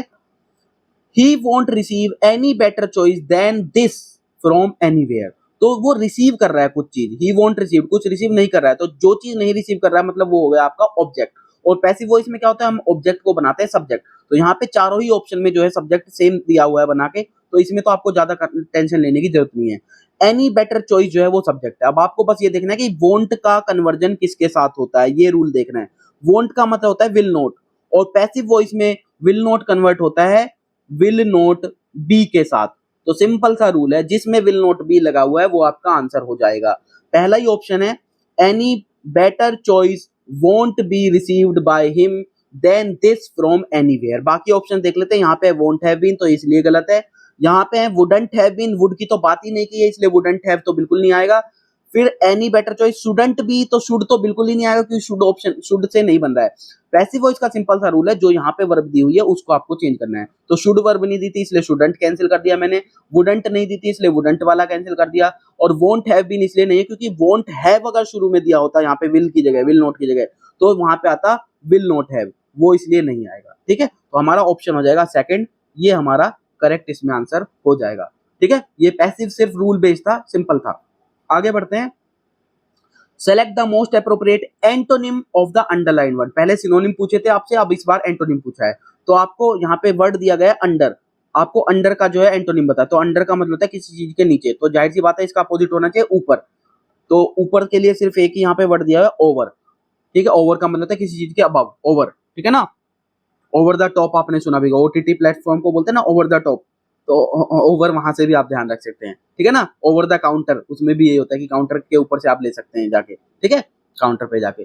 he won't receive any better choice then this from anywhere. तो वो रिसीव कर रहा है कुछ चीज, ही वोंट रिसीव, कुछ रिसीव नहीं कर रहा है, तो जो चीज नहीं रिसीव कर रहा है मतलब वो हो गया आपका ऑब्जेक्ट। और पैसिव वॉइस में क्या होता है, हम ऑब्जेक्ट को बनाते हैं सब्जेक्ट। तो यहाँ पे चारों ही ऑप्शन में जो है सब्जेक्ट सेम दिया हुआ है बना के, तो इसमें तो आपको ज्यादा टेंशन लेने की जरूरत नहीं है। एनी बेटर चॉइस जो है वो सब्जेक्ट है। अब आपको बस ये देखना है कि वोंट का कन्वर्जन किसके साथ होता है, ये रूल देखना है। वोंट का मतलब होता है विल नॉट, और पैसिव वॉइस में विल नॉट कन्वर्ट होता है विल नॉट बी के साथ। तो सिंपल सा रूल है, जिसमें विल नॉट बी लगा हुआ है वो आपका आंसर हो जाएगा। पहला ही ऑप्शन है any better choice won't be received by him then this from anywhere. बाकी ऑप्शन देख लेते हैं। यहाँ पे वोंट हैव बीन तो इसलिए गलत है। यहाँ पे है वुडंट हैव बीन, वुड की तो बात ही नहीं की है इसलिए वुडंट हैव तो बिल्कुल नहीं आएगा। फिर any better choice shouldn't be, तो शुड तो बिल्कुल ही नहीं आएगा क्योंकि शुड ऑप्शन शुड से नहीं बन रहा है। पैसिव वॉइस का सिंपल सा रूल है, जो यहाँ पे वर्ब दी हुई है उसको आपको चेंज करना है। तो शुड वर्ब नहीं दी थी इसलिए शुडंट कैंसिल कर दिया मैंने, वुडंट नहीं दी थी इसलिए वुडंट वाला कैंसिल कर दिया, और वोंट हैव बीन इसलिए नहीं है क्योंकि वोंट हैव अगर शुरू में दिया होता यहाँ पे विल की जगह, विल नॉट की जगह, तो वहां पे आता विल नॉट हैव, वो इसलिए नहीं आएगा। ठीक है, तो हमारा ऑप्शन हो जाएगा सेकंड, ये हमारा करेक्ट इसमें आंसर हो जाएगा। ठीक है, ये पैसिव सिर्फ रूल बेस्ड था, सिंपल था। आगे बढ़ते हैं। Select the most appropriate antonym of the underline word. पहले सिनोनिम पूछे थे आपसे, अब इस बार एंटोनिम पूछा है। तो आपको यहाँ पे वर्ड दिया गया है अंडर, आपको अंडर का जो है एंटोनिम बता। तो अंडर का मतलब होता है किसी चीज के नीचे, तो जाहिर सी बात है इसका अपोजिट होना चाहिए ऊपर। तो ऊपर के लिए सिर्फ एक ही यहाँ पे वर्ड दिया है ओवर। ठीक है, ओवर का मतलब होता है किसी चीज के अबव, ओवर। ठीक है ना, ओवर द टॉप आपने सुना भी, ओटीटी प्लेटफॉर्म को बोलते हैं ना ओवर द टॉप, तो ओवर वहां से भी आप ध्यान रख सकते हैं। ठीक है ना, ओवर द काउंटर, उसमें भी ये होता है कि काउंटर के ऊपर से आप ले सकते हैं जाके। ठीक है, काउंटर पे जाके।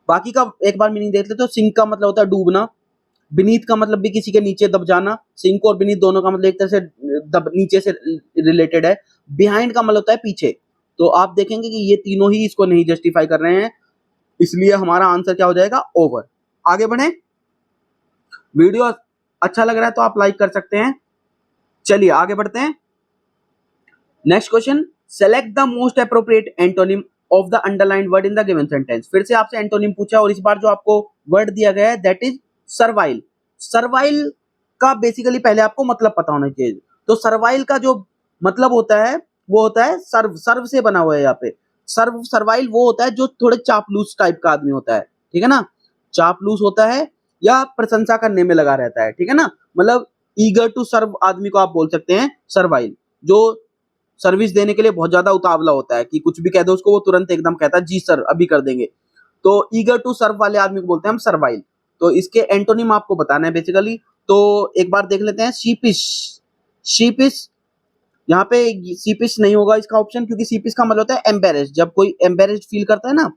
बाकी का एक बार मीनिंग देख लेते, तो सिंक का मतलब होता है डूबना, बीनीथ का मतलब भी किसी के नीचे दब जाना, सिंक और बीनीथ दोनों का मतलब एक तरह से दब नीचे से रिलेटेड है। बिहाइंड का मतलब होता है पीछे। तो आप देखेंगे कि ये तीनों ही इसको नहीं जस्टिफाई कर रहे हैं, इसलिए हमारा आंसर क्या हो जाएगा, ओवर। आगे बढ़े। वीडियो अच्छा लग रहा है तो आप लाइक कर सकते हैं। चलिए आगे बढ़ते हैं। Next question, select the most appropriate antonym of the underlined word in the given sentence. फिर से आपसे एंटोनिम पूछा और इस बार जो आपको वर्ड दिया गया है दैट इज सर्वाइल। सर्वाइल का बेसिकली पहले आपको मतलब पता होना चाहिए। तो सर्वाइल का जो मतलब होता है वो होता है सर्व। सर्व से बना हुआ है यहाँ पे। सर्व सर्वाइल वो होता है जो थोड़े चापलूस टाइप का आदमी होता है, ठीक है ना, चापलूस होता है या प्रशंसा करने में लगा रहता है, ठीक है ना, मतलब ईगर टू सर्व आदमी को आप बोल सकते हैं सर्वाइल, जो सर्विस देने के लिए बहुत ज्यादा उतावला होता है कि कुछ भी कह दो उसको वो तुरंत एकदम कहता है जी सर अभी कर देंगे। तो ईगर टू सर्व वाले आदमी को बोलते हैं हम सर्वाइल। तो इसके एंटोनिम आपको बताना है बेसिकली। तो एक बार देख लेते हैं शीपिश। शीपिश, यहाँ पे शीपिश नहीं होगा इसका ऑप्शन, क्योंकि शीपिश का मतलब होता है एम्बेरेस्ड। जब कोई एम्बेरेस्ड फील करता है ना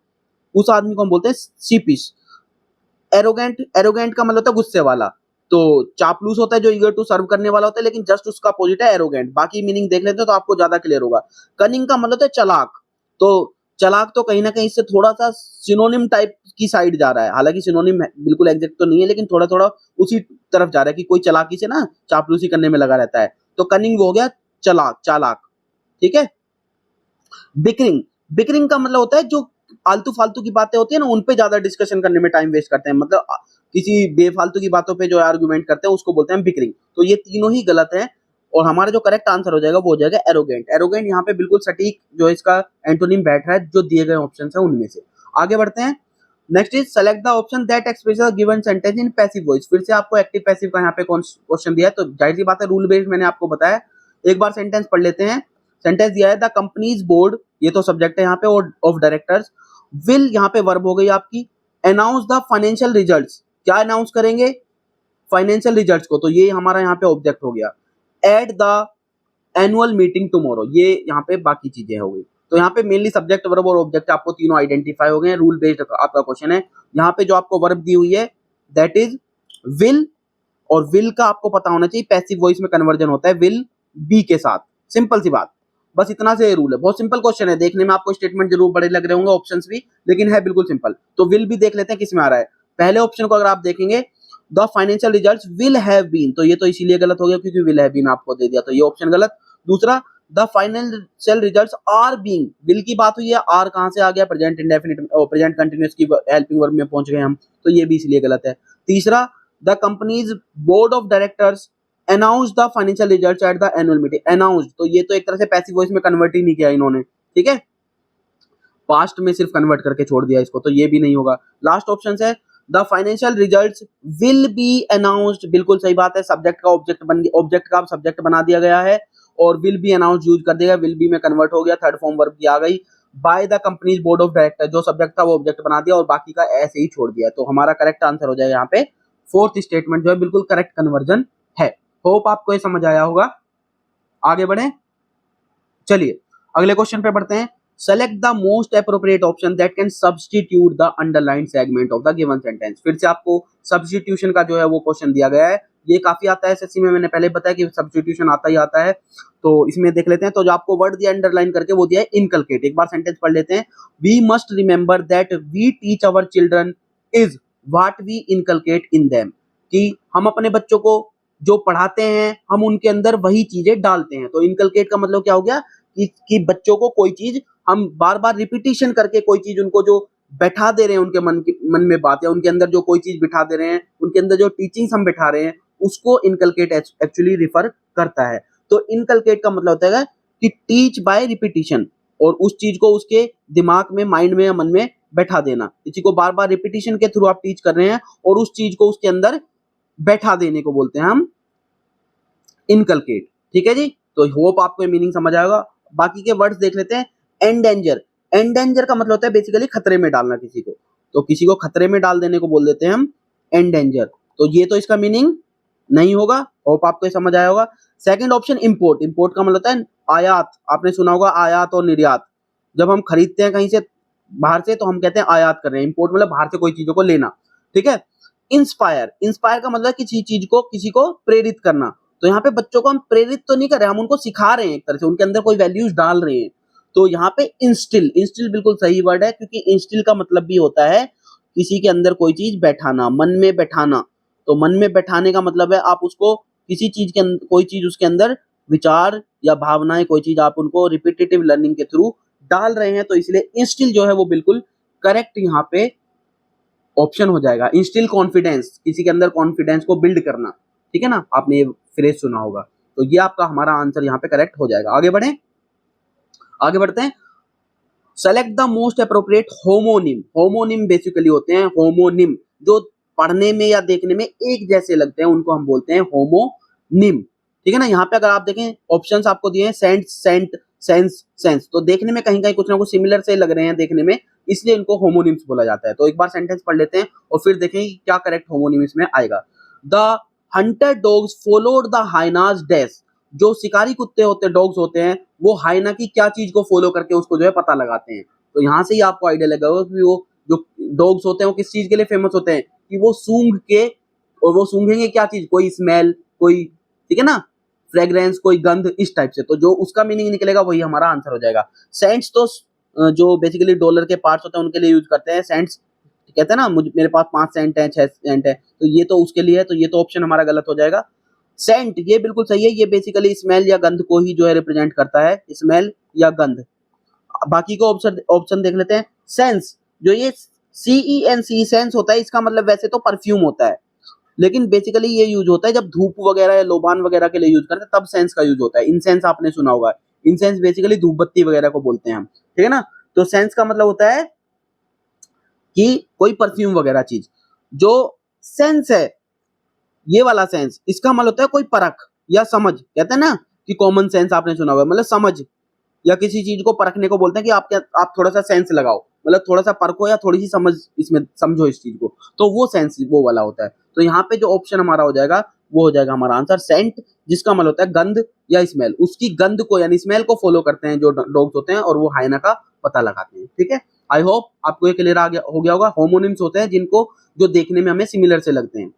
उस आदमी को हम बोलते हैं शीपिश। एरोगेंट, एरोगेंट का मतलब होता है गुस्से वाला। तो चापलूस होता है जो ईगर टू सर्व करने वाला होता है, लेकिन जस्ट उसका अपोजिट है एरोगेंट। बाकी मीनिंग देख लेते हैं तो आपको ज्यादा क्लियर होगा। कनिंग का मतलब होता है चालाक। तो चालाक तो कहीं ना कहीं इससे थोड़ा सा सिनोनिम टाइप की साइड जा रहा है, हालांकि सिनोनिम बिल्कुल एग्जैक्ट तो नहीं है, लेकिन थोड़ा थोड़ा उसी तरफ जा रहा है कि कोई चालाकी से ना चापलूसी करने में लगा रहता है। तो कनिंग वो हो गया चालाक, चालाक, ठीक है। बिकरिंग, बिकरिंग का मतलब होता है जो आलतू फालतू की बातें होती है ना उन पे ज्यादा डिस्कशन करने में टाइम वेस्ट करते हैं, मतलब किसी बेफालतू की बातों पे जो आर्गुमेंट करते हैं उसको बोलते हैं बिकरिंग। तो ये तीनों ही गलत है और हमारा जो करेक्ट आंसर हो जाएगा वो हो जाएगा एरोगेंट। एरोगेंट यहाँ पे बिल्कुल सटीक जो इसका एंटोनिम बैठ रहा है जो दिए गए ऑप्शन है उनमें से। आगे बढ़ते हैं। Next is select the option that expresses given sentence in passive voice. फिर से आपको एक्टिव पैसिव का यहाँ पे क्वेश्चन दिया है, तो जाहिर सी बात है रूल बेस्ड मैंने आपको बताया। एक बार सेंटेंस पढ़ लेते हैं। सेंटेंस दिया है द कंपनीज बोर्ड, ये तो सब्जेक्ट है यहाँ पे, और ऑफ डायरेक्टर्स विल, यहाँ पे वर्ब हो गई आपकी, अनाउंस द फाइनेंशियल रिजल्ट्स, क्या अनाउंस करेंगे फाइनेंशियल रिजल्ट्स को, तो ये हमारा यहाँ पे ऑब्जेक्ट हो गया। At the annual meeting tomorrow, ये यहाँ पे बाकी चीजें हो गई। तो यहाँ पे मेनली सब्जेक्ट वर्ब और ऑब्जेक्ट आपको तीनों आइडेंटिफाई हो गए हैं। रूल बेस्ड आपका क्वेश्चन है। यहाँ पे जो आपको वर्ब दी हुई है दैट इज विल, और विल का आपको पता होना चाहिए पैसिव वॉइस में कन्वर्जन होता है विल बी के साथ। सिंपल सी बात, बस इतना से रूल है। बहुत सिंपल क्वेश्चन है, देखने में आपको स्टेटमेंट जरूर बड़े लग रहे होंगे ऑप्शंस भी, लेकिन है बिल्कुल सिंपल। तो विल भी देख लेते हैं किस में आ रहा है। पहले ऑप्शन को अगर आप देखेंगे the financial results will have been, तो ये तो इसीलिए गलत हो गया क्योंकि विल हैव बीन आपको दे दिया, तो ये ऑप्शन गलत। दूसरा the financial results are being, will की बात हुई है, आर कहां से आ गया प्रेजेंट इंडेफिनिट प्रेजेंट कंटीन्यूअस की हेल्पिंग वर्ब में पहुंच गए हम, तो ये भी इसलिए गलत है। तीसरा the companies board of directors announce the financial results at the annual meeting, announce, तो ये तो एक तरह से पैसिव वॉइस में कन्वर्ट ही नहीं किया इन्होंने, ठीक है, पास्ट में सिर्फ कन्वर्ट करके छोड़ दिया इसको, तो ये भी नहीं होगा। लास्ट ऑप्शन है the financial results will be announced, बिल्कुल सही बात है, सब्जेक्ट का ऑब्जेक्ट बन गया, ऑब्जेक्ट का सब्जेक्ट बना दिया गया है और विल बी अनाउंस यूज कर देगा, विल बी में कन्वर्ट हो गया, थर्ड फॉर्म वर्ब की आ गई। By the companies board of director, जो सब्जेक्ट था वो ऑब्जेक्ट बना दिया और बाकी का ऐसे ही छोड़ दिया, तो हमारा करेक्ट आंसर हो जाएगा यहाँ पे फोर्थ स्टेटमेंट जो है बिल्कुल करेक्ट कन्वर्जन है। होप आपको ये समझ आया होगा। आगे बढ़े, चलिए अगले क्वेश्चन पे बढ़ते हैं। Select the most appropriate option that can substitute the underlined segment of the given sentence. फिर से आपको सब्स्टिट्यूशन का जो है वो क्वेश्चन दिया गया है, ये काफी आता है एसएससी में, मैंने पहले बताया कि सब्स्टिट्यूशन आता ही आता है। तो इसमें देख लेते हैं, तो जो आपको वर्ड दिया अंडरलाइन करके वो दिया है इनकलकेट। एक बार सेंटेंस पढ़ लेते हैं। We must remember that we teach our children is what we inculcate in them, कि हम अपने बच्चों को जो पढ़ाते हैं हम उनके अंदर वही चीजें डालते हैं। तो इनकलकेट का मतलब क्या हो गया कि बच्चों को कोई चीज हम बार बार रिपीटिशन करके कोई चीज उनको जो बैठा दे रहे हैं उनके मन में बात, या उनके अंदर जो कोई चीज बिठा दे रहे हैं, उनके अंदर जो टीचिंग्स हम बैठा रहे हैं उसको इनकलकेट एक्चुअली रिफर करता है। तो इनकलकेट का मतलब होता है कि टीच बाय रिपीटिशन, और उस चीज को उसके दिमाग में, माइंड में या मन में बैठा देना। किसी को बार बार रिपीटिशन के थ्रू आप टीच कर रहे हैं और उस चीज को उसके अंदर बैठा देने को बोलते हैं हम इनकलकेट, ठीक है जी। तो होप आपको मीनिंग समझ आएगा। बाकी के वर्ड्स देख लेते हैं। एंडेंजर, एंडेंजर का मतलब होता है बेसिकली खतरे में डालना किसी को, तो किसी को खतरे में डाल देने को बोल देते हैं हम एंडेंजर, तो ये तो इसका मीनिंग नहीं होगा। होप आपको समझ आया होगा। सेकंड ऑप्शन इंपोर्ट, इंपोर्ट का मतलब होता है आयात, आपने सुना होगा आयात और निर्यात। जब हम खरीदते हैं कहीं से बाहर से तो हम कहते हैं आयात कर रहे हैं, इंपोर्ट मतलब बाहर से कोई चीजों को लेना, ठीक है। इंस्पायर, इंस्पायर का मतलब किसी चीज को, किसी को प्रेरित करना। तो यहाँ पे बच्चों को हम प्रेरित तो नहीं कर रहे, हम उनको सिखा रहे हैं, एक तरह से उनके अंदर कोई वैल्यूज डाल रहे हैं। तो यहाँ पे इंस्टिल, इंस्टिल बिल्कुल सही वर्ड है, क्योंकि इंस्टिल का मतलब भी होता है किसी के अंदर कोई चीज बैठाना, मन में बैठाना। तो मन में बैठाने का मतलब है आप उसको किसी चीज के अंदर, कोई चीज उसके अंदर विचार या भावनाएं, कोई चीज आप उनको रिपीटेटिव लर्निंग के थ्रू डाल रहे हैं, तो इसलिए इंस्टिल जो है वो बिल्कुल करेक्ट यहाँ पे ऑप्शन हो जाएगा। इंस्टिल कॉन्फिडेंस, किसी के अंदर कॉन्फिडेंस को बिल्ड करना, ठीक है ना, आपने ये फ्रेज सुना होगा। तो ये आपका हमारा आंसर यहाँ पे करेक्ट हो जाएगा। आगे बढ़ते हैं। Select the most appropriate homonym. Homonym basically होते हैं होमोनिम, जो पढ़ने में या देखने में एक जैसे लगते हैं, उनको हम बोलते हैं होमोनिम, ठीक है ना। यहाँ पे अगर आप देखें ऑप्शंस आपको दिए हैं सेंट, सेंट, सेंस, सेंस, तो देखने में कहीं कहीं कुछ ना कुछ सिमिलर से लग रहे हैं देखने में, इसलिए इनको होमोनिम्स बोला जाता है। तो एक बार सेंटेंस पढ़ लेते हैं और फिर देखें क्या करेक्ट होमोनिम इसमें आएगा। The Hunter dogs followed the hyenas dash. जो शिकारी कुत्ते होते हैं, डॉग्स होते हैं, वो हाइना की क्या चीज को फॉलो करके उसको जो है पता लगाते हैं। तो यहाँ से ही आपको आइडिया लगेगा कि वो जो डॉग्स होते हैं वो किस चीज के लिए फेमस होते हैं, कि वो सूंघ के, और वो सूंघेंगे क्या चीज, कोई स्मेल, कोई, ठीक है ना, फ्रेग्रेंस, कोई गंध, इस टाइप से। तो जो उसका मीनिंग निकलेगा वही हमारा आंसर हो जाएगा। सेंट्स तो जो बेसिकली डॉलर के पार्ट्स होते हैं उनके लिए यूज करते हैं। सेंट्स कहते हैं ना, मेरे पास 5 सेंट है, 6 सेंट है, तो ये तो उसके लिए है, तो ये तो ऑप्शन हमारा गलत हो जाएगा। सेंट ये बिल्कुल सही है, ये बेसिकली स्मेल या गंध को ही जो है रिप्रेजेंट करता है, स्मेल या गंध। बाकी को ऑप्शन देख लेते हैं। सेंस, जो ये CENC सेंस होता है, इसका मतलब वैसे तो परफ्यूम होता है, लेकिन बेसिकली ये यूज होता है जब धूप वगैरह या लोबान वगैरह के लिए यूज करते हैं, तब सेंस का यूज होता है। इंसेंस आपने सुना होगा, इंसेंस बेसिकली धूप बत्ती वगैरह को बोलते हैं हम, ठीक है ना। तो सेंस का मतलब होता है कि कोई परफ्यूम वगैरह चीज। जो सेंस है, ये वाला सेंस, इसका मतलब होता है कोई परख या समझ। कहते हैं ना कि कॉमन सेंस आपने सुना होगा, मतलब समझ, या किसी चीज को परखने को बोलते हैं कि आप थोड़ा सा सेंस लगाओ, मतलब थोड़ा सा परखो या थोड़ी सी समझ, इसमें समझो इस चीज को, तो वो सेंस वो वाला होता है। तो यहाँ पे जो ऑप्शन हमारा हो जाएगा वो हो जाएगा हमारा आंसर सेंट, जिसका मतलब होता है गंध या स्मेल। उसकी गंध को यानी स्मेल को फॉलो करते हैं जो डॉग्स होते हैं, और वो हाइना का पता लगाते हैं, ठीक है। आई होप आपको ये क्लियर हो गया होगा। होमोनिम्स होते हैं जिनको, जो देखने में हमें सिमिलर से लगते हैं।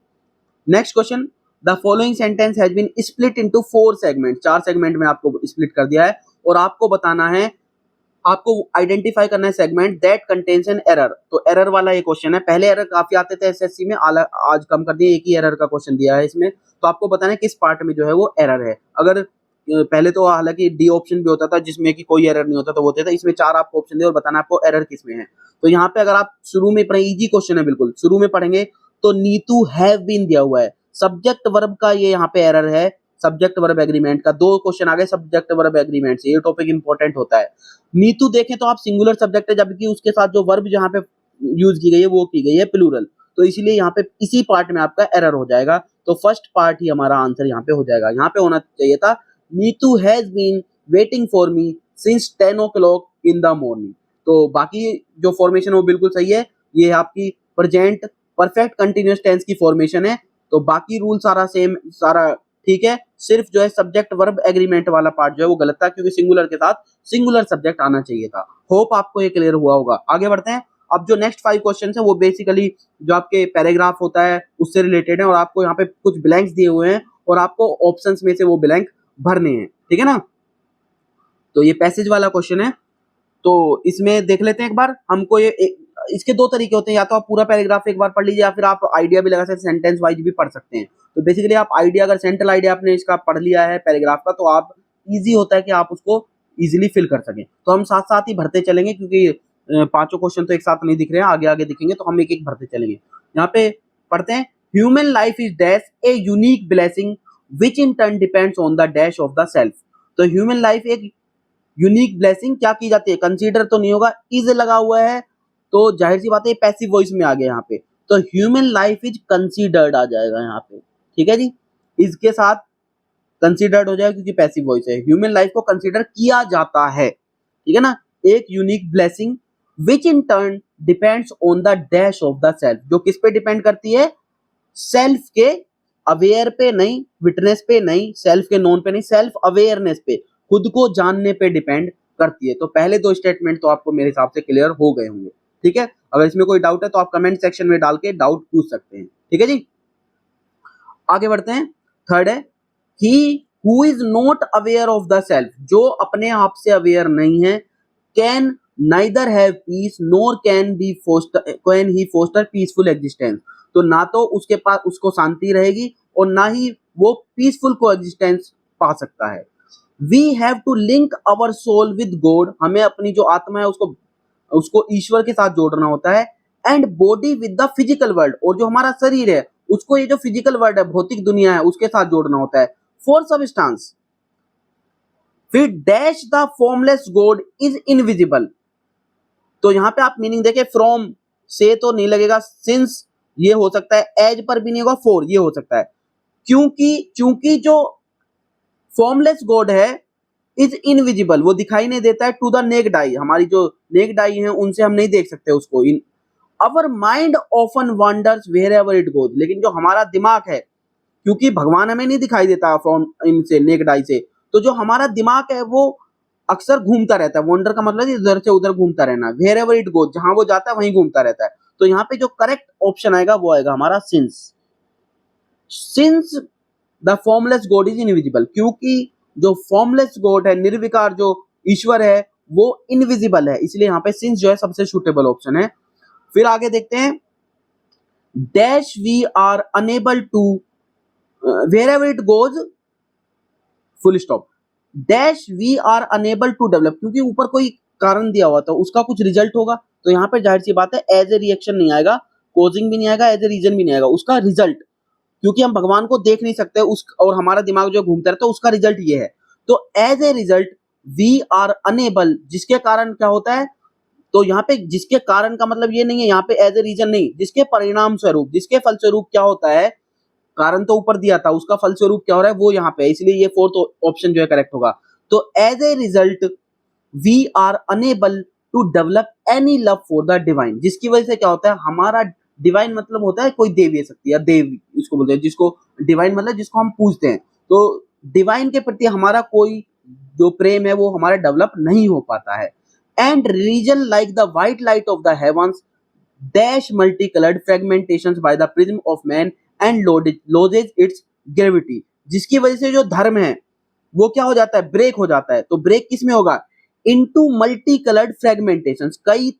Next question, the following sentence has been split into 4 segment. 4 segment में आपको स्प्लिट कर दिया है, और आपको बताना है, आपको आइडेंटिफाई करना है segment that contains an error. तो एरर वाला ये क्वेश्चन है। पहले एरर काफी आते थे एसएससी में, आज कम कर दिए, एक ही एरर का क्वेश्चन दिया है इसमें। तो आपको बताना है किस पार्ट में जो है वो एरर है। अगर पहले तो हालांकि डी ऑप्शन भी होता था जिसमें कि कोई एरर नहीं होता, तो वो होता था। इसमें 4 आपको ऑप्शन दे और बताना आपको एरर किस में है। तो यहाँ पे अगर आप शुरू में पढ़े, इजी क्वेश्चन है बिल्कुल, शुरू में पढ़ेंगे तो नीतू हैव बीन दिया हुआ है, सब्जेक्ट वर्ब का ये यहाँ पे एरर है। सब्जेक्ट वर्ब एग्रीमेंट का 2 क्वेश्चन आ गए सब्जेक्ट वर्ब एग्रीमेंट से, ये टॉपिक इंपॉर्टेंट होता है। नीतू देखें तो आप सिंगुलर सब्जेक्ट है, जबकि उसके साथ जो वर्ब जहाँ पे यूज की गई है वो की गई है प्लूरल, तो इसलिए यहाँ पे इसी पार्ट में आपका एरर हो जाएगा। तो फर्स्ट पार्ट ही हमारा आंसर यहाँ पे हो जाएगा। यहाँ पे होना चाहिए था Neetu has been waiting for me since 10 o'clock in the morning. तो बाकी जो फॉर्मेशन वो बिल्कुल सही है, ये आपकी प्रेजेंट परफेक्ट कंटिन्यूअस टेंस की फॉर्मेशन है। तो बाकी रूल सारा सेम, सारा ठीक है, सिर्फ जो है सब्जेक्ट वर्ब एग्रीमेंट वाला पार्ट जो है वो गलत था, क्योंकि सिंगुलर के साथ सिंगुलर सब्जेक्ट आना चाहिए था। होप आपको ये क्लियर हुआ होगा। आगे बढ़ते हैं। अब जो नेक्स्ट 5 क्वेश्चन है वो बेसिकली जो आपके पैराग्राफ होता है उससे रिलेटेड है, और आपको यहाँ पे कुछ ब्लैंक्स दिए हुए हैं और आपको ऑप्शंस में से वो ब्लैंक भरने हैं, ठीक है ना। तो ये पैसेज वाला क्वेश्चन है, तो इसमें देख लेते हैं एक बार। हमको इसके 2 तरीके होते हैं, या तो आप पूरा पैराग्राफ एक बार पढ़ लीजिए, या फिर आप आइडिया भी लगा सकते हैं, सेंटेंस वाइज भी पढ़ सकते हैं। तो बेसिकली आप आइडिया, अगर सेंट्रल आइडिया आपने इसका पढ़ लिया है पैराग्राफ का, तो आप इजी होता है कि आप उसको इजीली फिल कर सकें। तो हम साथ साथ ही भरते चलेंगे, क्योंकि 5 क्वेश्चन तो एक साथ नहीं दिख रहे हैं, आगे आगे दिखेंगे, तो हम एक एक भरते चलेंगे। यहाँ पे पढ़ते हैं, human life is dash a unique blessing which in turn depends on the dash of the self. तो ह्यूमन लाइफ एक यूनिक ब्लेसिंग क्या की जाती है, कंसीडर तो नहीं होगा, इज लगा हुआ है, तो जाहिर सी बात है पैसिव वॉइस में आ गया यहाँ पे। तो ह्यूमन लाइफ इज कंसीडर्ड आ जाएगा यहाँ पे, ठीक है जी, इसके साथ कंसीडर्ड हो जाएगा क्योंकि पैसिव वॉइस है। ह्यूमन लाइफ को कंसीडर किया जाता है, ठीक है ना, एक unique blessing which in turn depends on the dash of the self. जो किस पे डिपेंड करती है, सेल्फ के अवेयर पे नहीं, विटनेस पे नहीं, सेल्फ के नोन पे नहीं, सेल्फ अवेयरनेस पे, खुद को जानने पे डिपेंड करती है। तो पहले 2 स्टेटमेंट तो आपको मेरे हिसाब से क्लियर हो गए होंगे, ठीक है। अगर इसमें कोई डाउट है तो आप कमेंट सेक्शन में डाल के डाउट पूछ सकते हैं, ठीक है जी। आगे बढ़ते हैं। थर्ड है, he who is not aware of the self, जो अपने आप से अवेयर नहीं है, can neither have peace nor can he foster peaceful existence. तो ना तो उसके पास उसको शांति रहेगी और ना ही वो पीसफुल को एग्जिस्टेंस पा सकता है। We have to link our soul with God, हमें अपनी जो आत्मा है उसको ईश्वर के साथ जोड़ना होता है। And body with the physical world, और जो हमारा शरीर है उसको ये जो फिजिकल वर्ल्ड है, भौतिक दुनिया है, उसके साथ जोड़ना होता है। फॉर सबस्टांस, फिर dash the formless God is invisible, तो यहां पे आप मीनिंग देखें, फ्रॉम से तो नहीं लगेगा, सिंस ये हो सकता है, एज पर भी नहीं होगा, फॉर ये हो सकता है, क्योंकि जो फॉर्मलेस गॉड है इज इनविजिबल, वो दिखाई नहीं देता है, टू द नेक्ड आई, हमारी जो नेक्ड आई है उनसे हम नहीं देख सकते उसको। In our mind often wonders wherever it goes, लेकिन जो हमारा दिमाग है, क्योंकि भगवान हमें नहीं दिखाई देता फॉर्म इनसे, नेक्ड आई से, तो जो हमारा दिमाग है वो अक्सर घूमता रहता है। वंडर का मतलब इधर से उधर घूमता रहना, वेयर एवर इट गोज, जहां वो जाता है वहीं घूमता रहता है। तो यहाँ पे जो करेक्ट ऑप्शन आएगा वो आएगा हमारा since the formless God is invisible, क्योंकि जो फॉर्मलेस गॉड है, निर्विकार जो ईश्वर है, वो इनविजिबल है, इसलिए यहाँ पे सिंस जो है सबसे सुटेबल ऑप्शन है। फिर आगे देखते हैं, dash we are unable to wherever it goes full stop, dash we are unable to develop, क्योंकि ऊपर कोई कारण दिया हुआ था, उसका कुछ रिजल्ट होगा, तो यहाँ पे जाहिर सी बात है एज ए रिएक्शन नहीं आएगा, कोजिंग भी नहीं आएगा, एज ए रीजन भी नहीं आएगा, उसका रिजल्ट, क्योंकि हम भगवान को देख नहीं सकते उस, और हमारा दिमाग जो घूमता रहता है, उसका रिजल्ट ये है। तो as a result we are unable, जिसके कारण क्या होता है, तो यहाँ पे जिसके कारण का मतलब ये नहीं है, यहाँ पे एज ए रीजन नहीं, जिसके परिणाम स्वरूप, जिसके फलस्वरूप क्या होता है, कारण तो ऊपर दिया था, उसका फलस्वरूप क्या हो रहा है वो यहाँ पे, इसलिए ये फोर्थ ऑप्शन जो है करेक्ट होगा। तो as a result we are unable to develop any love for the divine, जिसकी वजह से क्या होता है, हमारा डिवाइन मतलब होता है कोई देवी शक्ति या देवी उसको बोलते हैं, जिसको डिवाइन मतलब जिसको हम पूजते हैं, तो डिवाइन के प्रति हमारा कोई जो प्रेम है वो हमारा डेवलप नहीं हो पाता है। And religion like the white light of the heavens dash multicoloured fragmentations by the prism of man and loses its gravity, जिसकी वजह से जो धर्म है वो क्या हो जाता है, ब्रेक हो जाता है। तो ब्रेक किस में होगा, इनटू मल्टी कलर्ड फ्रेगमेंटेशंस, कई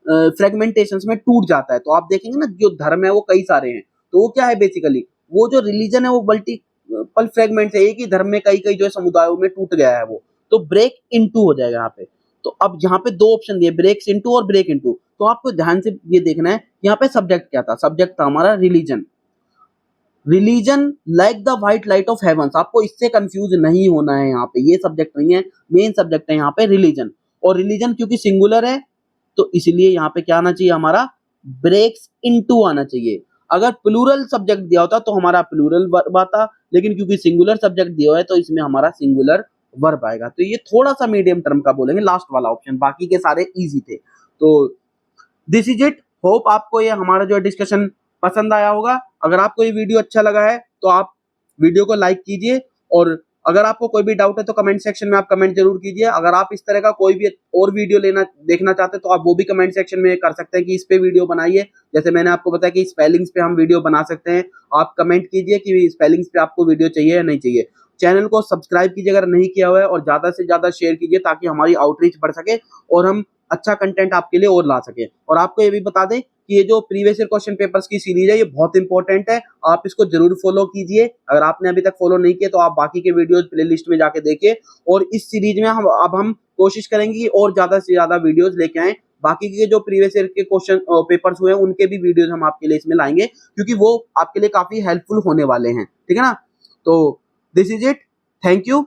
फ्रेगमेंटेशंस में टूट जाता है। तो आप देखेंगे ना, जो धर्म है वो कई सारे हैं, तो वो क्या है बेसिकली, वो जो रिलीजन है वो मल्टीपल फ्रेगमेंट्स है, एक ही धर्म में कई कई जो समुदायों में टूट गया है वो, तो ब्रेक इनटू हो जाएगा यहाँ पे। तो अब यहाँ पे दो ऑप्शन दिए, ब्रेक्स इनटू और ब्रेक इनटू, तो आपको ध्यान से ये देखना है, यहाँ पे सब्जेक्ट क्या था, सब्जेक्ट था हमारा religion, religion like the white light of heavens, आपको इससे कंफ्यूज नहीं होना है, यहाँ पे ये सब्जेक्ट नहीं है, मेन सब्जेक्ट है यहाँ पे रिलीजन, और रिलीजन क्योंकि सिंगुलर है तो इसलिए यहाँ पे क्या आना चाहिए, हमारा ब्रेक्स इनटू आना चाहिए। अगर प्लूरल सब्जेक्ट दिया होता तो हमारा प्लूरल वर्ब आता, लेकिन क्योंकि सिंगुलर सब्जेक्ट दिया हुआ है तो इसमें हमारा सिंगुलर वर्ब आएगा। तो ये थोड़ा सा मीडियम टर्म का बोलेंगे, लास्ट वाला ऑप्शन, बाकी के सारे इजी थे। तो दिस इज इट, होप आपको ये हमारा जो डिस्कशन पसंद आया होगा। अगर आपको ये वीडियो अच्छा लगा है तो आप वीडियो को लाइक कीजिए, और अगर आपको कोई भी डाउट है तो कमेंट सेक्शन में आप कमेंट जरूर कीजिए। अगर आप इस तरह का कोई भी और वीडियो देखना चाहते हैं तो आप वो भी कमेंट सेक्शन में कर सकते हैं कि इस पे वीडियो बनाइए। जैसे मैंने आपको बताया कि स्पेलिंग्स पे हम वीडियो बना सकते हैं, आप कमेंट कीजिए कि स्पेलिंग्स पे आपको वीडियो चाहिए या नहीं चाहिए। चैनल को सब्सक्राइब कीजिए अगर नहीं किया हुआ है, और ज्यादा से ज्यादा शेयर कीजिए ताकि हमारी आउटरीच बढ़ सके और हम अच्छा कंटेंट आपके लिए और ला सके। और आपको ये भी बता दें कि ये जो प्रीवियस ईयर क्वेश्चन पेपर्स की सीरीज है ये बहुत इंपॉर्टेंट है, आप इसको जरूर फॉलो कीजिए। अगर आपने अभी तक फॉलो नहीं किया तो आप बाकी के वीडियोस प्लेलिस्ट में जाके देखिए, और इस सीरीज में हम कोशिश करेंगे कि और ज्यादा से ज्यादा वीडियोस लेके आए। बाकी के जो प्रीवियस ईयर के क्वेश्चन पेपर्स हुए हैं उनके भी वीडियोस हम आपके लिए इसमें लाएंगे, क्योंकि वो आपके लिए काफी हेल्पफुल होने वाले हैं, ठीक है ना। तो this is it, thank you.